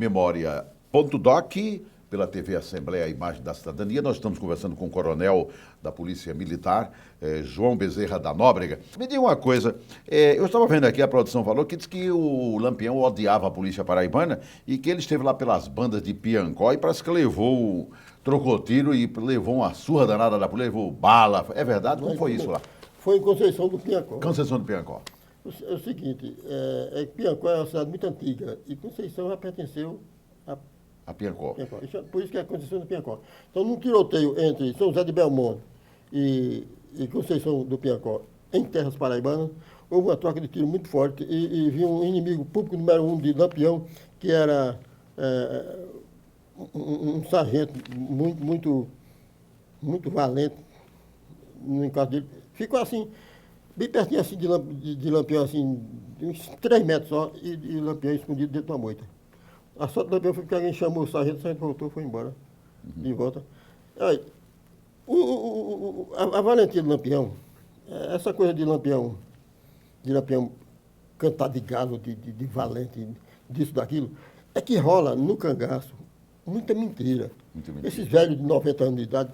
Memória.doc, pela TV Assembleia, a Imagem da Cidadania. Nós estamos conversando com o coronel da Polícia Militar, João Bezerra da Nóbrega. Me diga uma coisa, eu estava vendo aqui, a produção falou que diz que o Lampião odiava a polícia paraibana e que ele esteve lá pelas bandas de Piancó e parece que trocou tiro e levou uma surra danada da polícia, levou bala. É verdade? Como foi isso lá? Foi em Conceição do Piancó. Conceição do Piancó. É o seguinte, Piancó é uma cidade muito antiga e Conceição já pertenceu a Piancó. Por isso que é a Conceição do Piancó. Então, num tiroteio entre São José de Belmonte e Conceição do Piancó, em terras paraibanas, houve uma troca de tiro muito forte e viu um inimigo público número 1 de Lampião, que era um sargento muito valente no encontro dele. Ficou assim, bem pertinho assim de Lampião, assim, uns 3 metros só, e Lampião escondido dentro da moita. A sorte do Lampião foi porque alguém chamou o sargento voltou, foi embora, de volta. Aí, a valentia do Lampião, essa coisa de Lampião cantar de galo, de valente, disso, daquilo, é que rola no cangaço muita mentira. Esses velhos de 90 anos de idade,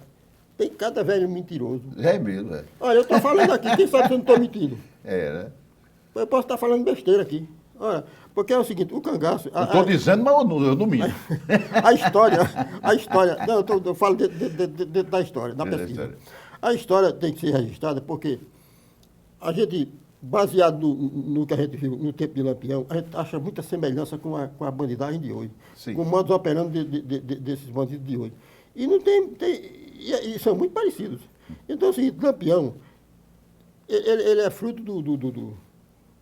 tem cada velho mentiroso. É mesmo, é. Olha, eu estou falando aqui, quem sabe se eu não estou mentindo? Né? Eu posso estar falando besteira aqui. Olha, porque é o seguinte, o cangaço... Eu estou dizendo, mas eu não minto. A história... Não, eu falo dentro da história, da pesquisa. A história tem que ser registrada porque a gente, baseado no que a gente viu no tempo de Lampião, a gente acha muita semelhança com a bandidagem de hoje. Sim. Com o modus operandi desses bandidos de hoje. E não e são muito parecidos. Então, é o seguinte, Lampião, ele é fruto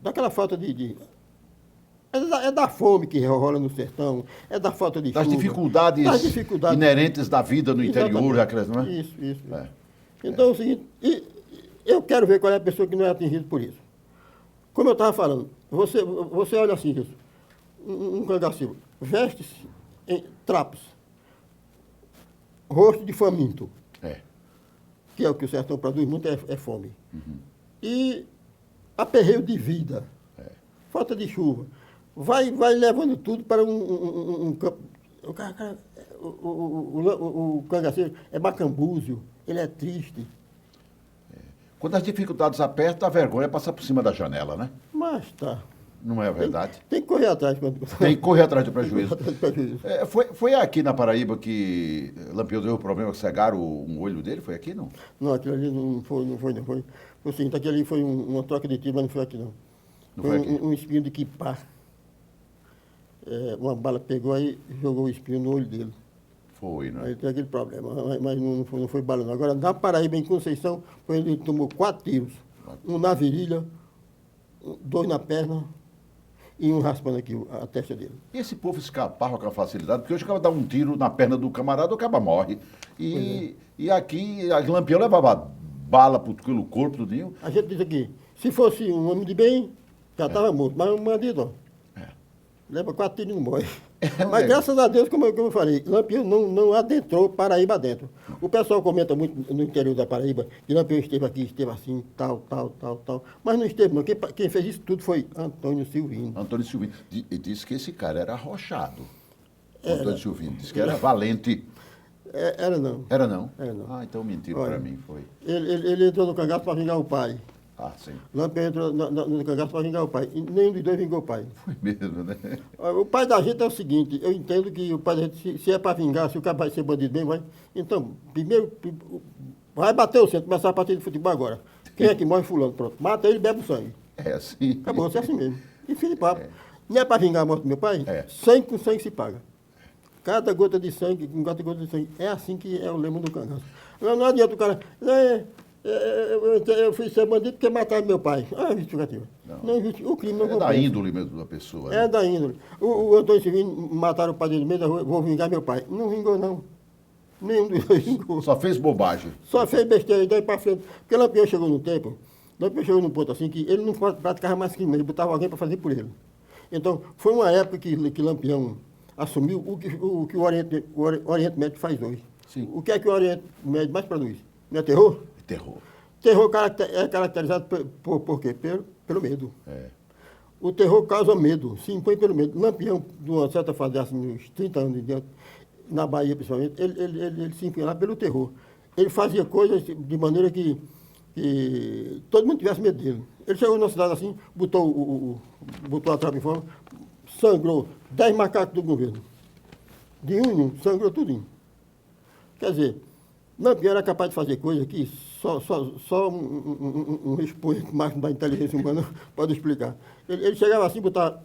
daquela falta é da fome que rola no sertão, é da falta de das chuva. Das dificuldades inerentes da vida no interior. Não é? Isso. Então, é o seguinte, eu quero ver qual é a pessoa que não é atingida por isso. Como eu estava falando, você olha assim, isso, um cangaceiro, veste-se em trapos, rosto de faminto, que é o que o sertão produz muito, é fome. Uhum. E aperreio de vida, falta de chuva. Vai levando tudo para um campo. O cangaceiro é macambúzio, ele é triste. Quando as dificuldades apertam, a vergonha passa por cima da janela, né? Mas tá. Não é verdade? Tem que correr atrás. Tem que correr atrás do prejuízo. Foi aqui na Paraíba que Lampião teve o problema que cegaram um olho dele? Foi aqui, não? Não, aquilo ali não foi. Foi o seguinte, aquilo ali foi uma troca de tiro, mas não foi aqui, não. Foi um espinho de quipá. Uma bala pegou aí e jogou o espinho no olho dele. Foi, né? Aí tem aquele problema, mas não foi bala, não. Agora, na Paraíba, em Conceição, ele tomou 4 tiros. Um na virilha, 2 na perna e um raspando aqui a testa dele. E esse povo escapava com a facilidade, porque hoje o cara dá um tiro na perna do camarada, o cara morre. E aqui, a Lampião levava bala pelo corpo, tudinho. A gente diz aqui, se fosse um homem de bem, já estava morto, mas um bandido, ó. Leva 4 tiros e não morre. Mas graças a Deus, como eu falei, Lampião não adentrou Paraíba dentro. O pessoal comenta muito no interior da Paraíba que Lampião esteve aqui, esteve assim, tal. Mas não esteve, não. Quem fez isso tudo foi Antônio Silvino. Antônio Silvino. E disse que esse cara era arrochado. Antônio Silvino. Disse que era valente. Era não. Era não? Era não. Ah, então mentiram para mim, foi. Ele entrou no cangaço para vingar o pai. Ah, sim. Lampião entrou no cangaço para vingar o pai. E nenhum dos dois vingou o pai. Foi mesmo, né? O pai da gente é o seguinte, eu entendo que o pai da gente, se é para vingar, se o cara vai ser bandido bem, vai. Então, primeiro, vai bater o centro, começar a partida de futebol agora. Quem é que morre? Fulano, pronto. Mata ele e bebe o sangue. É assim. Acabou, é assim mesmo. E fim de papo. Não é para vingar a morte do meu pai? Sangue com sangue se paga. Cada gota de sangue, com cada gota de sangue. É assim que é o lema do cangaço. Não adianta o cara... Eu fui ser bandido porque mataram meu pai. Ah, é justificativa. Não, o crime não compensa. Da índole mesmo da pessoa. Né? É da índole. O Antônio Silvino mataram o pai dele mesmo, vou vingar meu pai. Não vingou, não. Nenhum dos dois vingou. Só fez bobagem. Só fez besteira, daí para frente. Porque Lampião chegou num ponto assim que ele não praticava mais crime, ele botava alguém para fazer por ele. Então, foi uma época que Lampião assumiu o que o Oriente Médio faz hoje. Sim. O que é que o Oriente Médio mais produz? Não é terror? Terror. Terror é caracterizado por quê? Pelo medo. O terror causa medo, se impõe pelo medo. Lampião, de uma certa fase, assim, uns 30 anos de diante, na Bahia principalmente, ele se impõe pelo terror. Ele fazia coisas de maneira que todo mundo tivesse medo dele. Ele chegou na cidade assim, botou a trapa em forma, sangrou 10 macacos do governo. De um em um, sangrou tudinho. Quer dizer, Lampião era capaz de fazer coisas que só um expoente máximo da inteligência humana pode explicar. Ele chegava assim, botava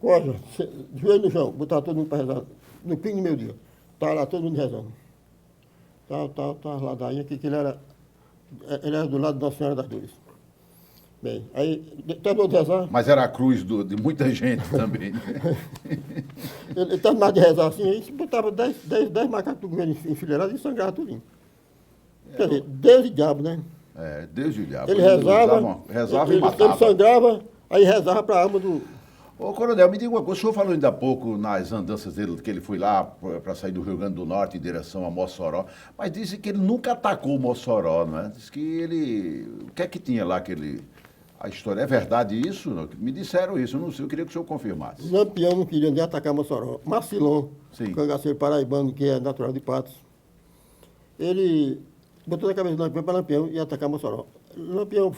coja, joelho no chão, botava todo mundo para rezar. No fim do meio-dia, estava lá todo mundo rezando. Tal, ladainha, que ele era do lado da Nossa Senhora das Dores. Bem, aí, terminou de rezar. Mas era a cruz de muita gente também. ele terminava de rezar assim, aí botava 10 macacos do governo enfileirados e sangrava tudinho. Quer dizer, Deus e diabo, né? Deus e o diabo. Ele rezava e matava. Ele sangrava, aí rezava para a alma do... Ô, coronel, me diga uma coisa, o senhor falou ainda há pouco nas andanças dele, que ele foi lá para sair do Rio Grande do Norte em direção a Mossoró, mas disse que ele nunca atacou Mossoró, não é? Disse que ele... O que é que tinha lá que ele... A história, é verdade isso? Me disseram isso, eu não sei, eu queria que o senhor confirmasse. Lampião não queria nem atacar Mossoró. Marcilon, cangaceiro paraibano, que é natural de Patos, ele botou na cabeça do Lampião para Lampião e atacar Mossoró. Lampião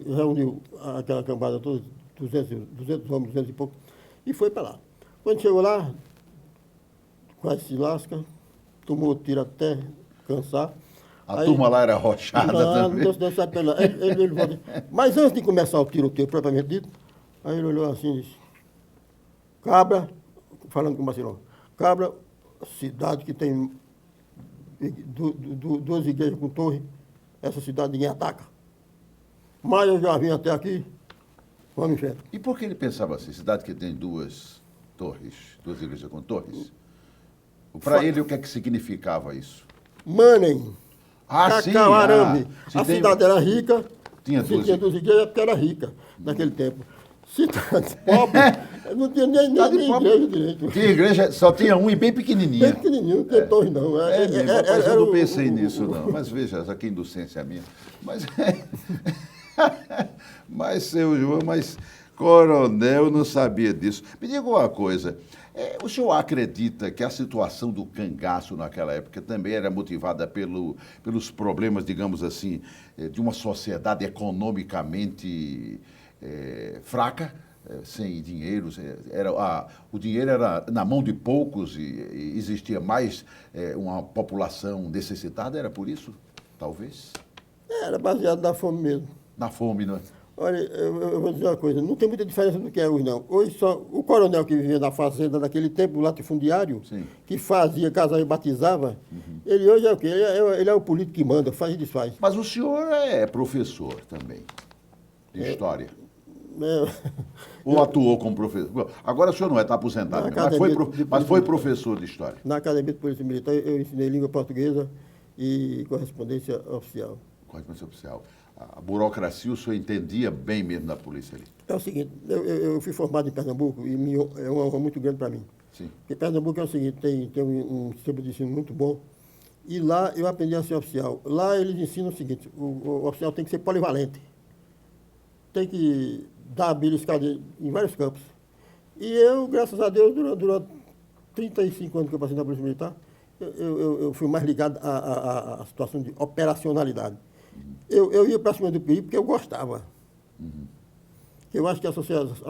reuniu aquela cambada toda, 200 homens, 200 e pouco, e foi para lá. Quando chegou lá, quase se lasca, tomou tiro até cansar. A turma lá era arrochada também. Não sabe pela. Mas antes de começar o tiroteio propriamente dito, aí ele olhou assim e disse, Cabra, falando com o Marcelão, Cabra, cidade que tem duas igrejas com torre, essa cidade ninguém ataca. Mas eu já vim até aqui, vamos em frente. E por que ele pensava assim, cidade que tem duas torres, duas igrejas com torres? Para ele, o que é que significava isso? Manem. Cacauarame. A cidade era rica, tinha duas igrejas porque era rica naquele tempo. Cidade pobre, não tinha nem igreja direito. Tinha igreja, só tinha um e bem pequenininha. Bem pequenininho, não tinha torre não. Eu não pensei nisso não, mas veja, essa aqui indulgência é minha. Mas, seu João, coronel, não sabia disso. Me diga uma coisa, o senhor acredita que a situação do cangaço naquela época também era motivada pelos problemas, digamos assim, de uma sociedade economicamente fraca, sem dinheiro? O dinheiro era na mão de poucos e existia mais uma população necessitada? Era por isso, talvez? Era baseado na fome mesmo. Na fome, não é? Olha, eu vou dizer uma coisa, não tem muita diferença do que é hoje, não. Hoje só o coronel que vivia na fazenda naquele tempo, o latifundiário, sim, que fazia, casava e batizava, ele hoje é o quê? Ele é o político que manda, faz e desfaz. Mas o senhor é professor também, de história. Ou atuou como professor? Agora o senhor não está aposentado, mas foi professor de história. Na Academia de Polícia Militar eu ensinei língua portuguesa e correspondência oficial. Correspondência oficial. A burocracia o senhor entendia bem mesmo da polícia ali? É o seguinte, eu fui formado em Pernambuco e é uma honra muito grande para mim. Sim. Porque Pernambuco é o seguinte, tem um sistema de ensino muito bom e lá eu aprendi a ser oficial. Lá eles ensinam o seguinte, o oficial tem que ser polivalente, tem que dar beliscada em vários campos. E eu, graças a Deus, durante 35 anos que eu passei na Polícia Militar, eu fui mais ligado à situação de operacionalidade. Eu ia para cima do perigo porque eu gostava. Eu acho que a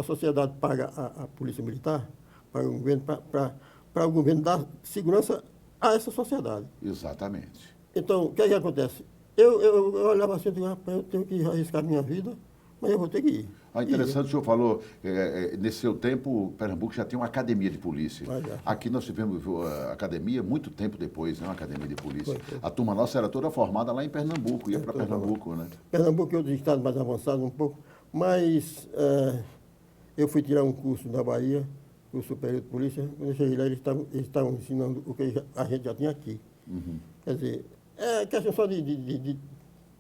sociedade paga a Polícia Militar, paga o governo, para o governo dar segurança a essa sociedade. Exatamente. Então, o que é que acontece? Eu olhava assim e dizia, rapaz, eu tenho que arriscar minha vida, mas eu vou ter que ir. Interessante, o senhor falou, nesse seu tempo, Pernambuco já tinha uma academia de polícia. Aqui nós tivemos a academia muito tempo depois, né, uma academia de polícia. A turma nossa era toda formada lá em Pernambuco, ia para Pernambuco, né? Pernambuco e outros estados mais avançados um pouco, mas eu fui tirar um curso na Bahia, curso superior de polícia, quando eu cheguei lá eles estavam ensinando o que a gente já tinha aqui. Quer dizer, é questão só de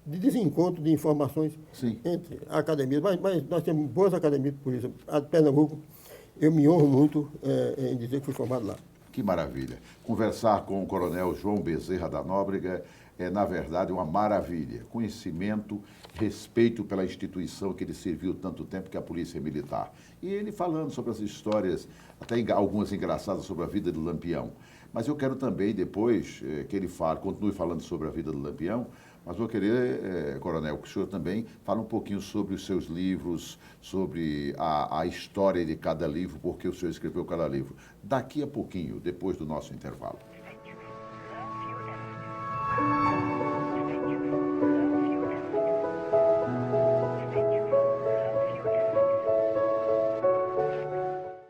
desencontro de informações, sim, entre academias, mas nós temos boas academias de polícia. A de Pernambuco, eu me honro muito em dizer que fui formado lá. Que maravilha. Conversar com o Coronel João Bezerra da Nóbrega é, na verdade, uma maravilha. Conhecimento, respeito pela instituição que ele serviu tanto tempo, que é a Polícia Militar. E ele falando sobre as histórias, até algumas engraçadas sobre a vida do Lampião. Mas eu quero também, depois, que ele fale, continue falando sobre a vida do Lampião, mas vou querer, Coronel, que o senhor também fale um pouquinho sobre os seus livros, sobre a história de cada livro, porque o senhor escreveu cada livro. Daqui a pouquinho, depois do nosso intervalo.